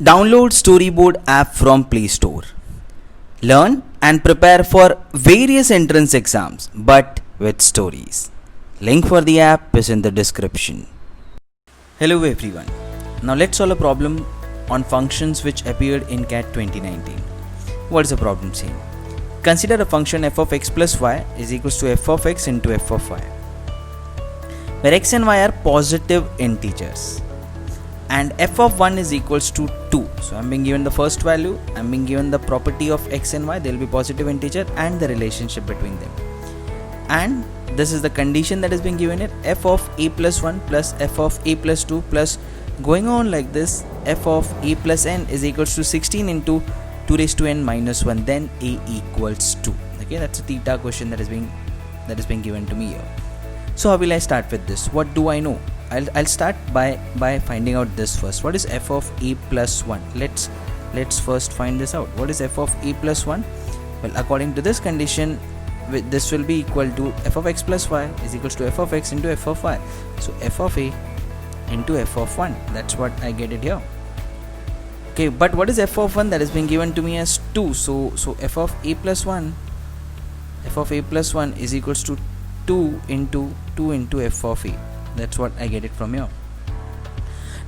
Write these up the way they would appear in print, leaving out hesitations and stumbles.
Download Storyboard app from Play Store. Learn and prepare for various entrance exams but with stories. Link for the app is in the description. Hello everyone. Now let's solve a problem on functions which appeared in CAT 2019. What is the problem saying? Consider a function f of x plus y is equals to f of x into f of y, where x and y are positive integers and f of 1 is equals to 2. So I'm being given the first value, I'm being given the property of x and y, they will be positive integer, and the relationship between them. And this is the condition that is being given here, f of a plus 1 plus f of a plus 2 plus going on like this, f of a plus n is equals to 16 into 2 raised to n minus 1, then a equals 2. Okay, that's a theta question that is being given to me here. So how will I start with this? What do I know? I'll start by finding out this first. What is f of a plus 1? Let's first find this out. What is f of a plus 1? Well, according to this condition, this will be equal to f of x plus y is equals to f of x into f of y. So f of a into f of 1. That's what I get it here. Okay, but what is f of 1? That is being given to me as 2. So f of a plus 1 is equals to 2 into f of a. That's what I get it from here.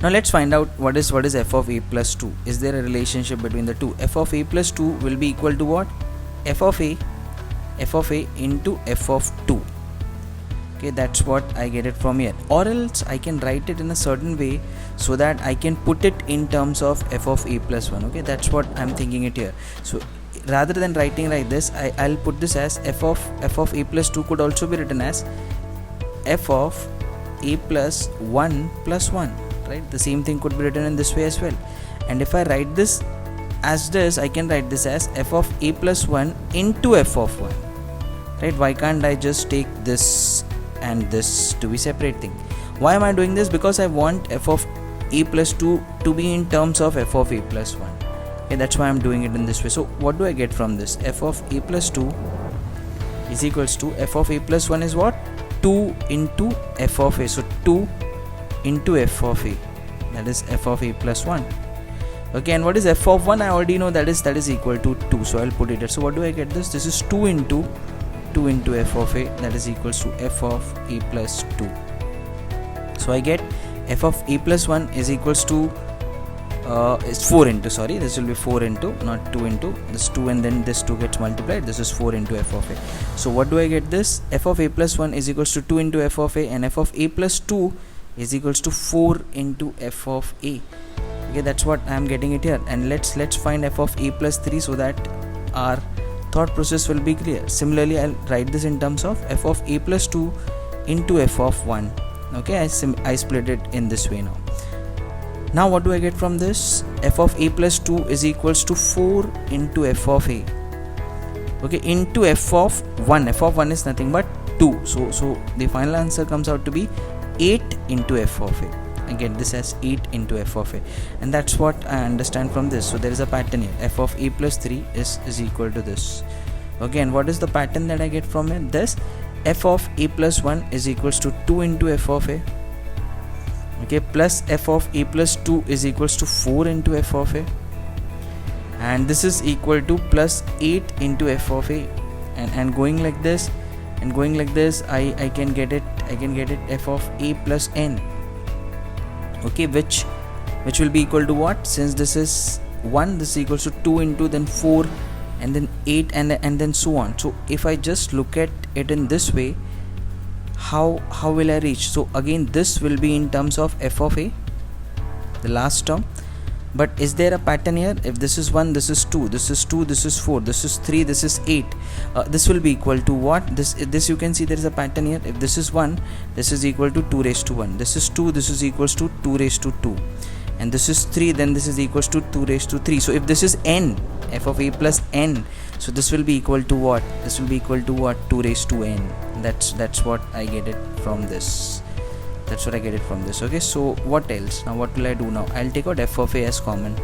Now let's find out what is f of a plus 2. Is there a relationship between the two? F of a plus 2 will be equal to what? F of a into f of 2. Okay, that's what I get it from here. Or else I can write it in a certain way so that I can put it in terms of f of a plus 1. Okay, that's what I'm thinking it here. So rather than writing like this, I'll put this as f of a plus 2 could also be written as f of a plus 1 plus 1, right? The same thing could be written in this way as well. And if I write this as this, I can write this as f of a plus 1 into f of 1, right? Why can't I just take this and this to be separate thing? Why am I doing this? Because I want f of a plus 2 to be in terms of f of a plus 1. Okay, that's why I'm doing it in this way. So what do I get from this? F of a plus 2 is equals to f of a plus 1 is what? 2 into f of a. So 2 into f of a, that is f of a plus 1. Okay, and what is f of 1? I already know that is equal to 2, so I'll put it there. So what do I get this? This is 2 into f of a, that is equals to f of a plus 2. So I get f of a plus 1 is equals to is 4 into, sorry, this will be 4 into, not 2 into, this 2 and then this 2 gets multiplied, this is 4 into f of a. So what do I get this? F of a plus 1 is equals to 2 into f of a, and f of a plus 2 is equals to 4 into f of a. Okay, that's what I am getting it here. And let's find f of a plus 3 so that our thought process will be clear. Similarly, I'll write this in terms of f of a plus 2 into f of 1. Okay, I split it in this way now. Now what do I get from this? F of a plus 2 is equals to 4 into f of a. Okay, into f of 1. F of 1 is nothing but 2. So the final answer comes out to be 8 into f of a. I get this as 8 into f of a, and that's what I understand from this. So there is a pattern here. F of a plus 3 is equal to this. Okay, and what is the pattern that I get from it? This f of a plus 1 is equals to 2 into f of a. Okay, plus f of a plus 2 is equals to 4 into f of a, and this is equal to plus 8 into f of a, and going like this and going like this, I can get it f of a plus n. Okay, which will be equal to what? Since this is 1, this is equals to 2 into then 4 and then 8 and then so on. So if I just look at it in this way, how will I reach? So again, this will be in terms of f of a, the last term. But is there a pattern here? If this is 1, this is 2, this is 2, this is 4, this is 3, this is 8. This will be equal to what? This you can see there is a pattern here. If this is 1, this is equal to 2 raised to 1. This is 2, this is equals to 2 raised to 2. And this is 3, then this is equals to 2 raised to 3. So if this is n, f of a plus n, so this will be equal to what? This will be equal to what? 2 raised to n. That's what I get it from this. That's what I get it from this. Okay, so what else? Now what will I do now? I'll take out f of a as common.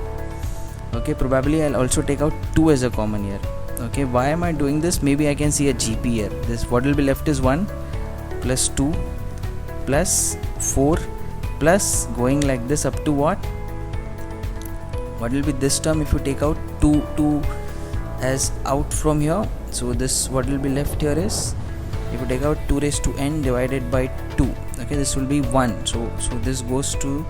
Okay, probably I'll also take out 2 as a common here. Okay, why am I doing this? Maybe I can see a GP here. This, what will be left is 1 plus 2 plus 4 plus going like this up to what? what will be this term if you take out 2 as out from here? So this, what will be left here is, if you take out 2 raised to n divided by 2, okay, this will be 1. So this goes to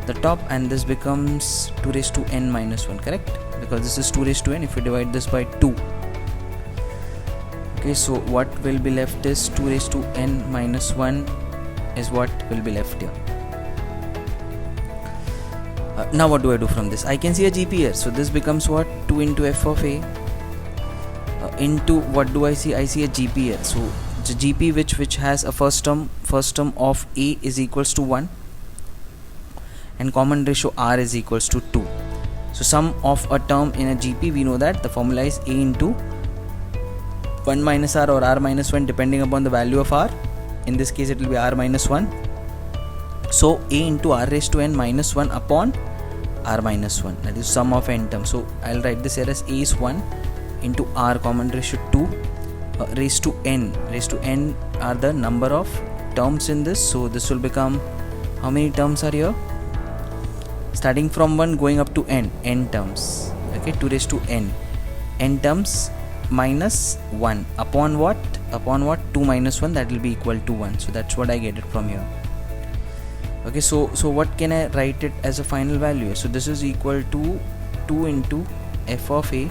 the top and this becomes 2 raised to n minus 1, correct? Because this is 2 raised to n. If you divide this by 2, okay, so what will be left is 2 raised to n minus 1 is what will be left here. Now what do I do from this? I can see a GP here, so this becomes what? 2 into f of a into, what do I see? I see a GP here. So the GP which has a first term of a is equals to 1 and common ratio r is equals to 2. So sum of a term in a GP, we know that the formula is a into 1 minus r or r minus 1 depending upon the value of r. In this case it will be r minus 1. So a into r raised to n minus 1 upon r minus 1, that is sum of n terms. So I'll write this here as a is 1 into r common ratio 2 raised to n. Raised to n are the number of terms in this. So this will become, how many terms are here? Starting from 1 going up to n terms, okay, 2 raised to n terms minus 1 upon what? 2 minus 1, that will be equal to 1. So that's what I get it from here. Okay, so what can I write it as a final value? So this is equal to 2 into f of a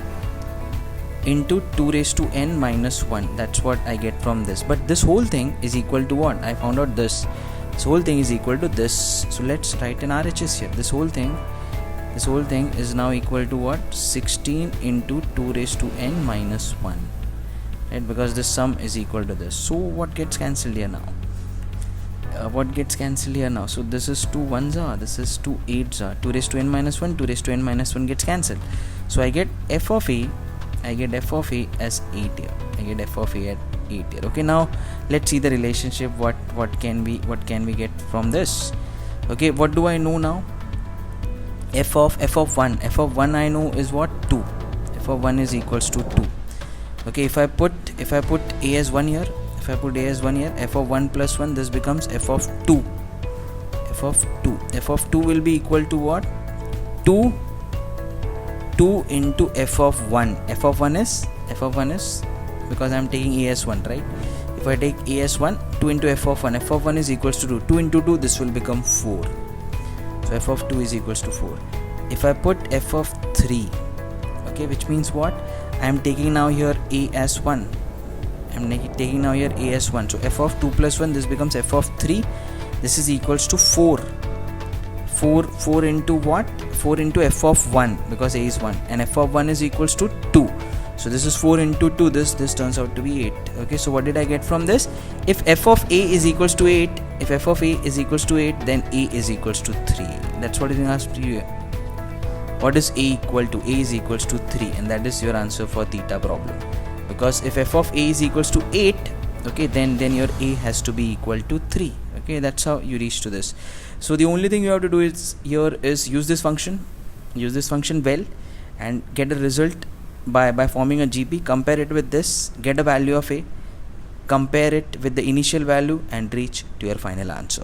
into 2 raised to n minus 1. That's what I get from this. But this whole thing is equal to what? I found out this whole thing is equal to this. So let's write an RHS here. This whole thing is now equal to what? 16 into 2 raised to n minus 1, right? Because this sum is equal to this. So what gets cancelled here now? So this is 2 1s are, this is 2 8s are, 2 raised to n minus 1, 2 raised to n minus 1 gets cancelled. So I get f of a as 8 here. Okay, now let's see the relationship. What can we get from this? Okay, what do I know now? F of 1 I know is what? 2. F of 1 is equals to 2. Okay, if I put a as 1 here, f of 1 plus 1, this becomes f of 2. F of 2 will be equal to what? 2 into f of 1. F of 1 is because I am taking a as 1, right? If I take a as 1, 2 into f of 1 is equals to 2. 2 into 2, this will become 4. So f of 2 is equals to 4. If I put f of 3, okay, which means what? I am taking now here a as 1. So f of 2 plus 1, this becomes f of 3. This is equals to 4. 4 into what? 4 into f of 1, because a is 1, and f of 1 is equals to 2. So this is 4 into 2. This turns out to be 8. Okay, so what did I get from this? If f of a is equals to 8, then a is equals to 3. That's what is being asked to you. What is a equal to? A is equals to 3, and that is your answer for theta problem. Because if f of a is equals to 8, okay, then your a has to be equal to 3. Okay, that's how you reach to this. So the only thing you have to do is use this function well, and get a result by forming a GP. Compare it with this, get a value of a, compare it with the initial value, and reach to your final answer.